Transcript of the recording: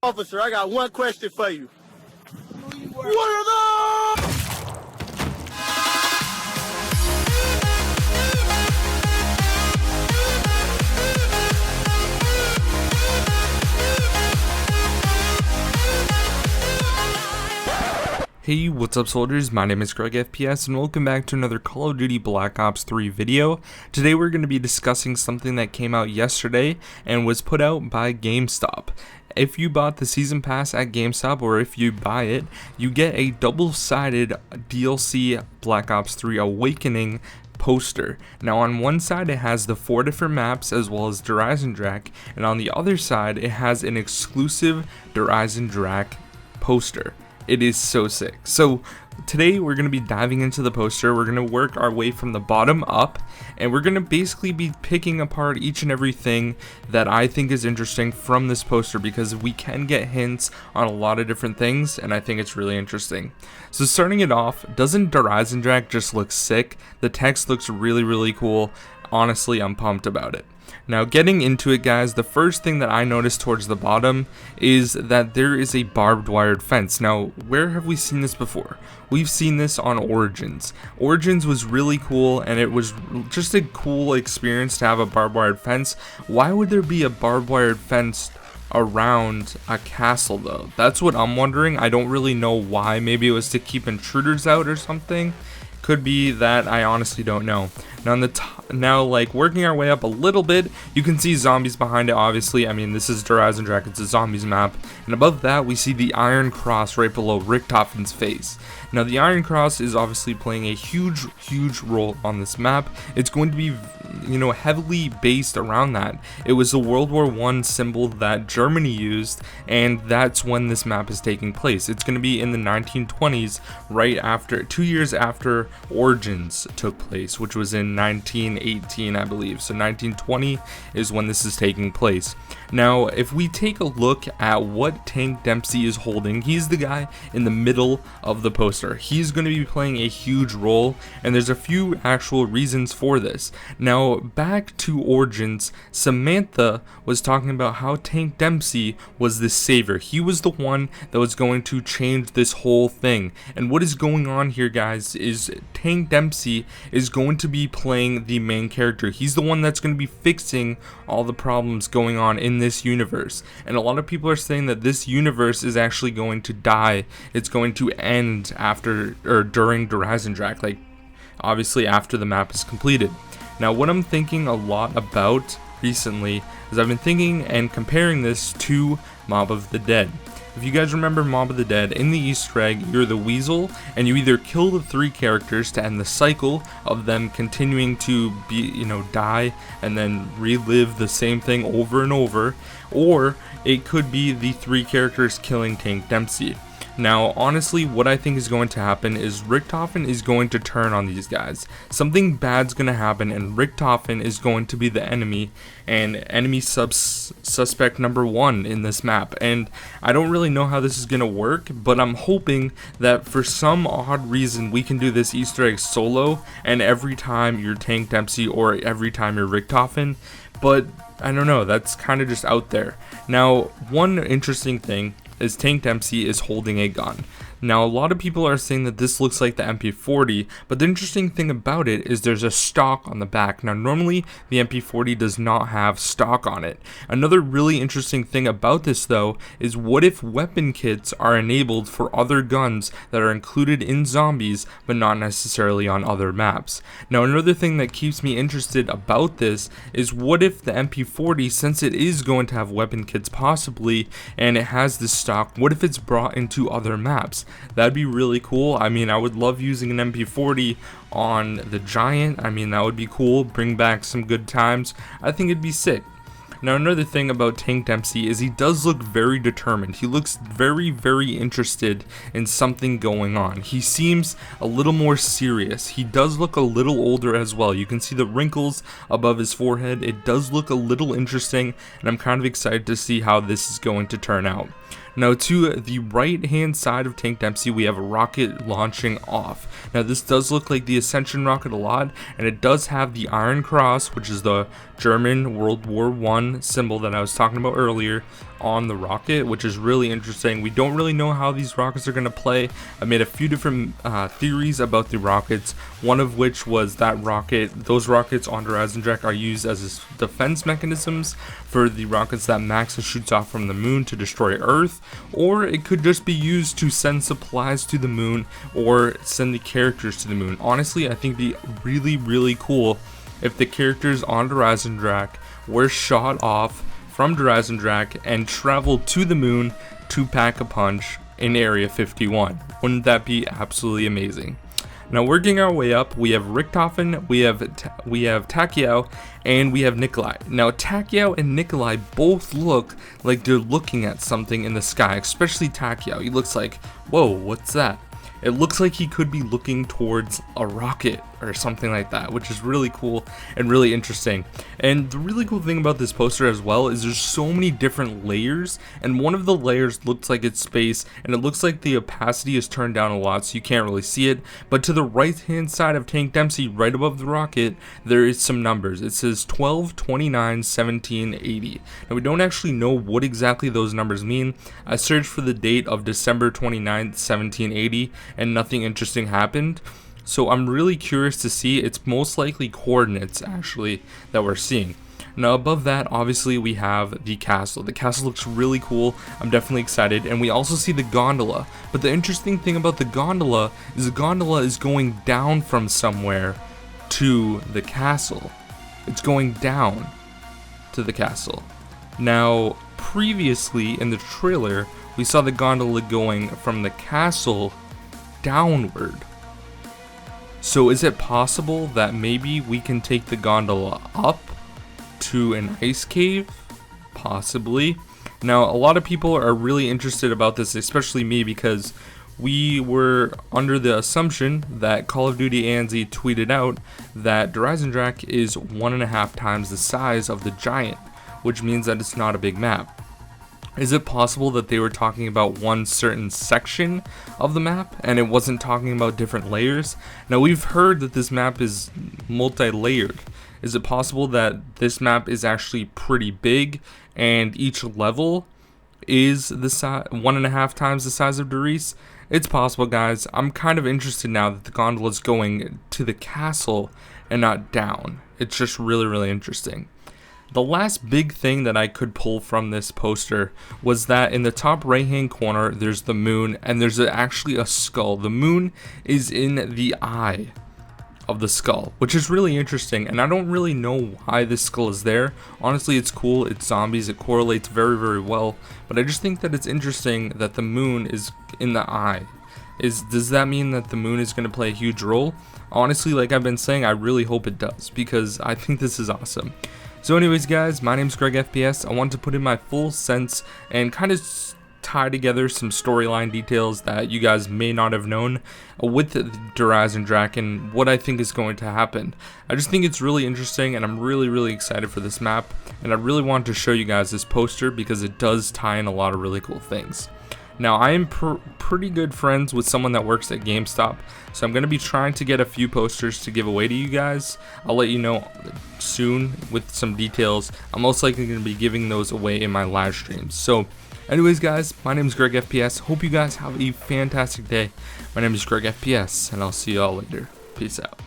Officer, I got one question for you. What are those? Hey, what's up soldiers, my name is GregFPS and welcome back to another Call of Duty Black Ops 3 video. Today we're going to be discussing something that came out yesterday and was put out by GameStop. If you bought the season pass at GameStop, or if you buy it, you get a double-sided DLC Black Ops 3 Awakening poster. Now on one side it has the 4 different maps as well as Eisendrache, and on the other side it has an exclusive Eisendrache poster. It is so sick. So today we're going to be diving into the poster. We're going to work our way from the bottom up, and we're going to basically be picking apart each and everything that I think is interesting from this poster, because we can get hints on a lot of different things, and I think it's really interesting. So starting it off, doesn't Eisendrache just look sick? The text looks really cool. Honestly, I'm pumped about it. Now getting into it, guys, the first thing that I noticed towards the bottom is that there is a barbed wired fence. Now, where have we seen this before? We've seen this on Origins. Origins was really cool, and it was just a cool experience to have a barbed wired fence. Why would there be a barbed wired fence around a castle though? That's what I'm wondering. I don't really know why. Maybe it was to keep intruders out or something. Could be that, I honestly don't know. Now on the top, now like working our way up a little bit, you can see zombies behind it. Obviously, I mean, this is Eisendrache, it's a zombies map, and above that we see the Iron Cross right below Richtofen's face. Now the Iron Cross is obviously playing a huge role on this map. It's going to be, you know, heavily based around that. It was the World War I symbol that Germany used, and that's when this map is taking place. It's going to be in the 1920s, right after, 2 years after Origins took place, which was in 1918, I believe. So 1920 is when this is taking place. Now, if we take a look at what Tank Dempsey is holding, he's the guy in the middle of the poster. He's going to be playing a huge role, and there's a few actual reasons for this. Now, back to Origins, Samantha was talking about how Tank Dempsey was the savior. He was the one that was going to change this whole thing. And what is going on here, guys, is Tank Dempsey is going to be playing the main character. He's the one that's going to be fixing all the problems going on in this universe. And a lot of people are saying that this universe is actually going to die. It's going to end after or during Eisendrache, like obviously after the map is completed. Now what I'm thinking a lot about recently is I've been thinking and comparing this to Mob of the Dead. If you guys remember Mob of the Dead, in the Easter egg, you're the weasel, and you either kill the 3 characters to end the cycle of them continuing to be, you know, die and then relive the same thing over and over, or it could be the 3 characters killing Tank Dempsey. Now, honestly, what I think is going to happen is Richtofen is going to turn on these guys. Something bad's going to happen, and Richtofen is going to be the enemy, and enemy suspect number 1 in this map. And I don't really know how this is going to work, but I'm hoping that for some odd reason we can do this Easter egg solo, and every time you're Tank Dempsey or every time you're Richtofen. But I don't know, that's kind of just out there. Now, one interesting thing is Tank Dempsey is holding a gun. Now, a lot of people are saying that this looks like the MP40, but the interesting thing about it is there's a stock on the back. Now, normally the MP40 does not have stock on it. Another really interesting thing about this, though, is what if weapon kits are enabled for other guns that are included in zombies, but not necessarily on other maps? Now, another thing that keeps me interested about this is what if the MP40, since it is going to have weapon kits possibly, and it has this stock, what if it's brought into other maps? That'd be really cool. I mean, I would love using an MP40 on the Giant. I mean, that would be cool. Bring back some good times. I think it'd be sick. Now, another thing about Tank Dempsey is he does look very determined. He looks very interested in something going on. He seems a little more serious. He does look a little older as well. You can see the wrinkles above his forehead. It does look a little interesting, and I'm kind of excited to see how this is going to turn out. Now to the right hand side of Tank Dempsey, we have a rocket launching off. Now this does look like the Ascension rocket a lot, and it does have the Iron Cross, which is the German World War I symbol that I was talking about earlier, on the rocket, which is really interesting. We don't really know how these rockets are going to play. I made a few different theories about the rockets, one of which was that those rockets on Eisendrache are used as defense mechanisms for the rockets that Max shoots off from the moon to destroy Earth, or it could just be used to send supplies to the moon or send the characters to the moon. Honestly, I think it'd be really, really cool if the characters on Eisendrache were shot off from Eisendrache and traveled to the moon to pack a punch in Area 51. Wouldn't that be absolutely amazing? Now, working our way up, we have Richthofen, we have Takiao, and we have Nikolai. Now, Takiao and Nikolai both look like they're looking at something in the sky, especially Takiao. He looks like, whoa, what's that? It looks like he could be looking towards a rocket or something like that, which is really cool and really interesting. And the really cool thing about this poster as well is there's so many different layers, and one of the layers looks like it's space, and it looks like the opacity is turned down a lot so you can't really see it. But to the right hand side of Tank Dempsey, right above the rocket, there is some numbers. It says 12, 29, 17, 80. Now, we don't actually know what exactly those numbers mean. I searched for the date of December 29th, 1780, and nothing interesting happened. So I'm really curious to see. It's most likely coordinates actually that we're seeing. Now, above that, obviously we have the castle. The castle looks really cool. I'm definitely excited. And we also see the gondola. But the interesting thing about the gondola is going down from somewhere to the castle. It's going down to the castle. Now, previously in the trailer, we saw the gondola going from the castle downward. So is it possible that maybe we can take the gondola up to an ice cave? Possibly. Now, a lot of people are really interested about this, especially me, because we were under the assumption that Call of Duty ANZ tweeted out that Eisendrache is 1.5 times the size of the Giant, which means that it's not a big map. Is it possible that they were talking about one certain section of the map and it wasn't talking about different layers? Now, we've heard that this map is multi-layered. Is it possible that this map is actually pretty big and each level is the 1.5 times the size of Doris? It's possible, guys. I'm kind of interested now that the gondola is going to the castle and not down. It's just really, really interesting. The last big thing that I could pull from this poster was that in the top right hand corner there's the moon and there's actually a skull. The moon is in the eye of the skull, which is really interesting, and I don't really know why this skull is there. Honestly, it's cool, it's zombies, it correlates very, very well, but I just think that it's interesting that the moon is in the eye. Does that mean that the moon is going to play a huge role? Honestly, like I've been saying, I really hope it does, because I think this is awesome. So anyways, guys, my name is GregFPS. I wanted to put in my full sense and kind of tie together some storyline details that you guys may not have known with Eisendrache and what I think is going to happen. I just think it's really interesting, and I'm really, really excited for this map, and I really want to show you guys this poster because it does tie in a lot of really cool things. Now, I am pretty good friends with someone that works at GameStop, so I'm going to be trying to get a few posters to give away to you guys. I'll let you know soon with some details. I'm most likely going to be giving those away in my live streams. So, anyways, guys, my name is GregFPS. Hope you guys have a fantastic day. My name is GregFPS, and I'll see you all later. Peace out.